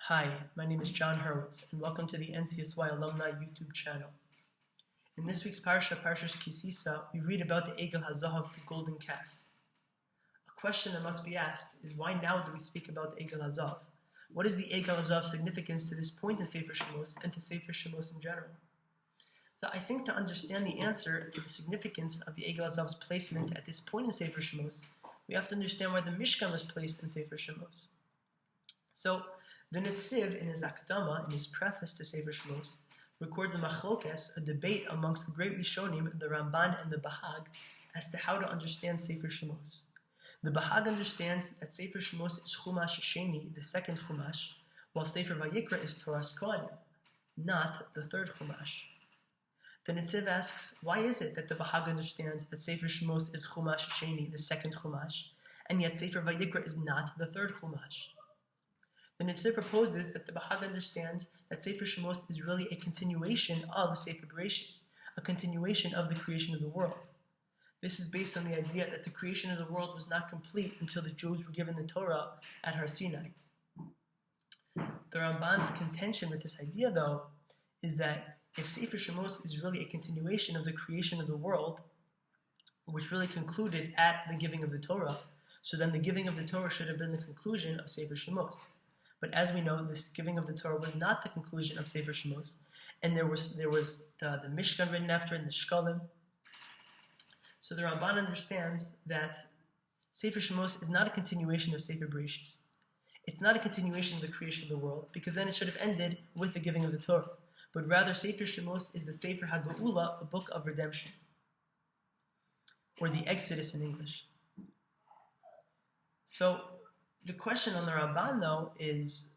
Hi, my name is John Hurewitz, and welcome to the NCSY Alumni YouTube channel. In this week's Parshat Tisa, we read about the Egel HaZahav, the golden calf. A question that must be asked is, why now do we speak about the Egel HaZahav? What is the Egel HaZahav's significance to this point in Sefer Shemos and to Sefer Shemos in general? So I think to understand the answer to the significance of the Egel HaZahav's placement at this point in Sefer Shemos, we have to understand why the Mishkan was placed in Sefer Shemos. So, the Netziv, in his Akdama, in his preface to Sefer Shemos, records a machlokes, a debate amongst the great Rishonim, the Ramban and the Bahag, as to how to understand Sefer Shemos. The Bahag understands that Sefer Shemos is Chumash Sheni, the second Chumash, while Sefer Vayikra is Torah's Kohanim, not the third Chumash. The Netziv asks, why is it that the Bahag understands that Sefer Shemos is Chumash Sheni, the second Chumash, and yet Sefer Vayikra is not the third Chumash? The Netziv proposes that the Bahag understands that Sefer Shemos is really a continuation of Sefer Bereshis, a continuation of the creation of the world. This is based on the idea that the creation of the world was not complete until the Jews were given the Torah at Har Sinai. The Ramban's contention with this idea, though, is that if Sefer Shemos is really a continuation of the creation of the world, which really concluded at the giving of the Torah, so then the giving of the Torah should have been the conclusion of Sefer Shemos. But as we know, this giving of the Torah was not the conclusion of Sefer Shemos, and there was the Mishkan written after and the Shkalim. So the Ramban understands that Sefer Shemos is not a continuation of Sefer Bereshis. It's not a continuation of the creation of the world, because then it should have ended with the giving of the Torah. But rather, Sefer Shemos is the Sefer HaGeula, the book of redemption, or the Exodus in English. So the question on the Ramban, though, is,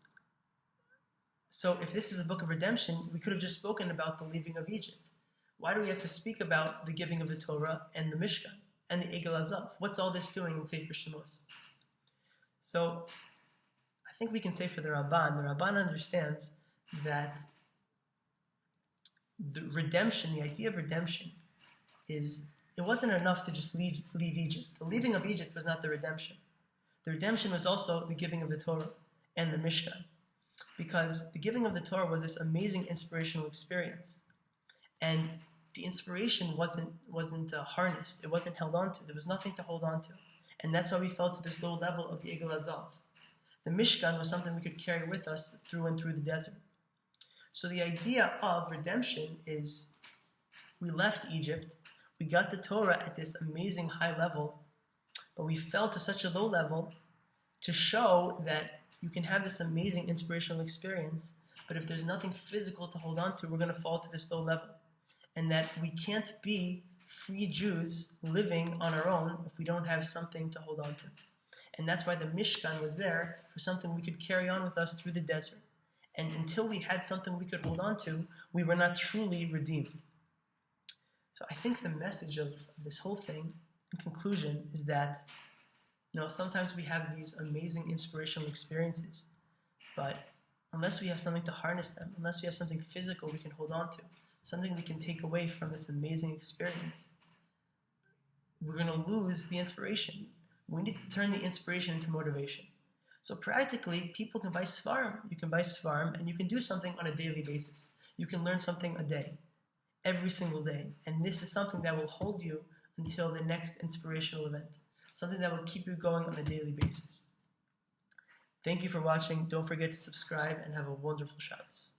so if this is a book of redemption, we could have just spoken about the leaving of Egypt. Why do we have to speak about the giving of the Torah and the Mishkan and the Egel HaZahav? What's all this doing in Sefer Shemos? So I think we can say for the Ramban understands that the redemption, the idea of redemption, is, it wasn't enough to just leave Egypt. The leaving of Egypt was not the redemption. The redemption was also the giving of the Torah and the Mishkan, because the giving of the Torah was this amazing inspirational experience, and the inspiration wasn't harnessed, it wasn't held on to, there was nothing to hold on to, and that's why we fell to this low level of the Egel HaZahav. The Mishkan was something we could carry with us through and through the desert. So the idea of redemption is, we left Egypt, we got the Torah at this amazing high level, but we fell to such a low level to show that you can have this amazing inspirational experience, but if there's nothing physical to hold on to, we're going to fall to this low level. And that we can't be free Jews living on our own if we don't have something to hold on to. And that's why the Mishkan was there, for something we could carry on with us through the desert. And until we had something we could hold on to, we were not truly redeemed. So I think the message of this whole thing, in conclusion, is that, sometimes we have these amazing inspirational experiences, but unless we have something to harness them, unless we have something physical we can hold on to, something we can take away from this amazing experience, we're going to lose the inspiration. We need to turn the inspiration into motivation. So practically, people can buy Svarim. You can buy Svarim, and you can do something on a daily basis. You can learn something a day, every single day. And this is something that will hold you until the next inspirational event. Something that will keep you going on a daily basis. Thank you for watching. Don't forget to subscribe and have a wonderful Shabbos.